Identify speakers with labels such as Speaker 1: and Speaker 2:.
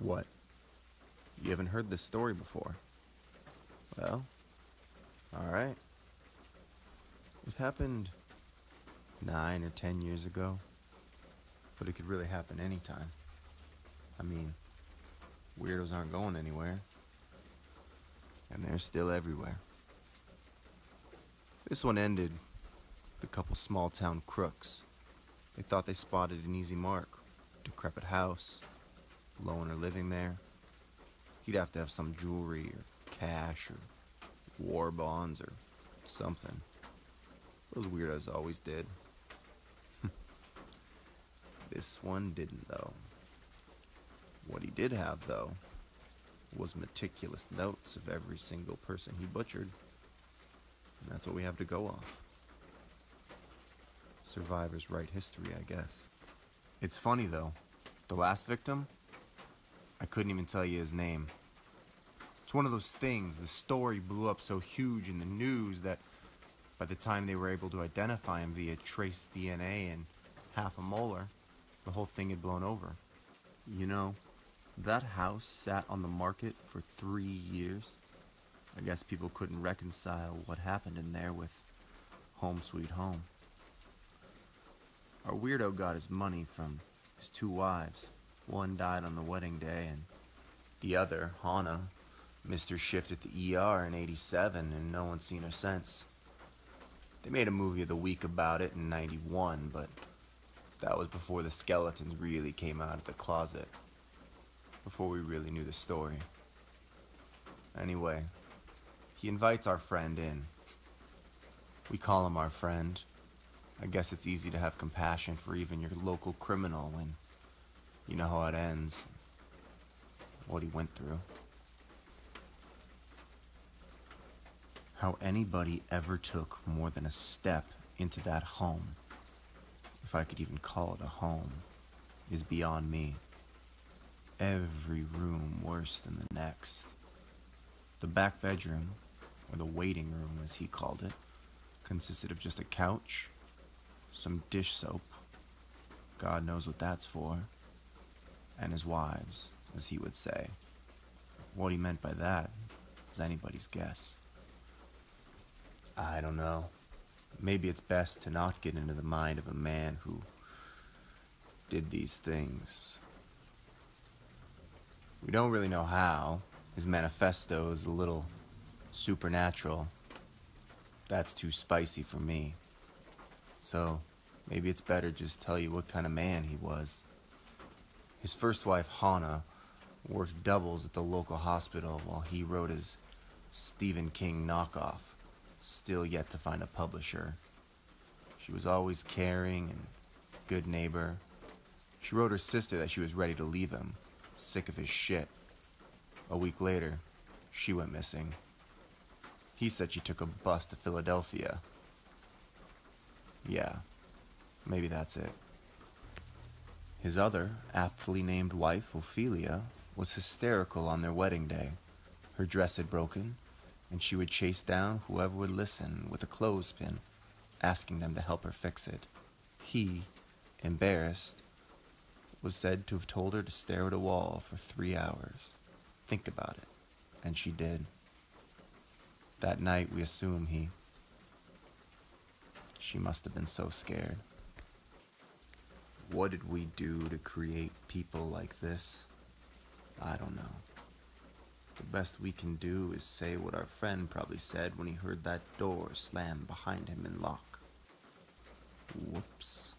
Speaker 1: What? You haven't heard this story before? Well, alright. It happened 9 or 10 years ago, but it could really happen anytime. I mean, weirdos aren't going anywhere, and they're still everywhere. This one ended with a couple small-town crooks. They thought they spotted an easy mark. Decrepit house, loner living there. He'd have to have some jewelry or cash or war bonds or something. Those weirdos always did. This one didn't, though. What he did have, though, was meticulous notes of every single person he butchered. And that's what we have to go off. Survivors write history, I guess. It's funny, though. The last victim, I couldn't even tell you his name. It's one of those things, the story blew up so huge in the news that by the time they were able to identify him via trace DNA and half a molar, the whole thing had blown over. You know, that house sat on the market for 3 years. I guess people couldn't reconcile what happened in there with Home Sweet Home. Our weirdo got his money from his 2 wives. One died on the wedding day, and the other, Hannah, missed her shift at the ER in '87, and no one's seen her since. They made a movie of the week about it in '91, but that was before the skeletons really came out of the closet. Before we really knew the story. Anyway, he invites our friend in. We call him our friend. I guess it's easy to have compassion for even your local criminal when you know how it ends, what he went through. How anybody ever took more than a step into that home, if I could even call it a home, is beyond me. Every room worse than the next. The back bedroom, or the waiting room as he called it, consisted of just a couch, some dish soap, God knows what that's for, and his wives, as he would say. What he meant by that is anybody's guess. I don't know. Maybe it's best to not get into the mind of a man who did these things. We don't really know how. His manifesto is a little supernatural. That's too spicy for me. So, maybe it's better just tell you what kind of man he was. His first wife, Hannah, worked doubles at the local hospital while he wrote his Stephen King knockoff, still yet to find a publisher. She was always caring and good neighbor. She wrote her sister that she was ready to leave him, sick of his shit. A week later, she went missing. He said she took a bus to Philadelphia. Yeah, maybe that's it. His other, aptly named wife, Ophelia, was hysterical on their wedding day. Her dress had broken, and she would chase down whoever would listen with a clothespin, asking them to help her fix it. He, embarrassed, was said to have told her to stare at a wall for 3 hours. Think about it. And she did. That night, we assume she must have been so scared. What did we do to create people like this? I don't know. The best we can do is say what our friend probably said when he heard that door slam behind him and lock. Whoops.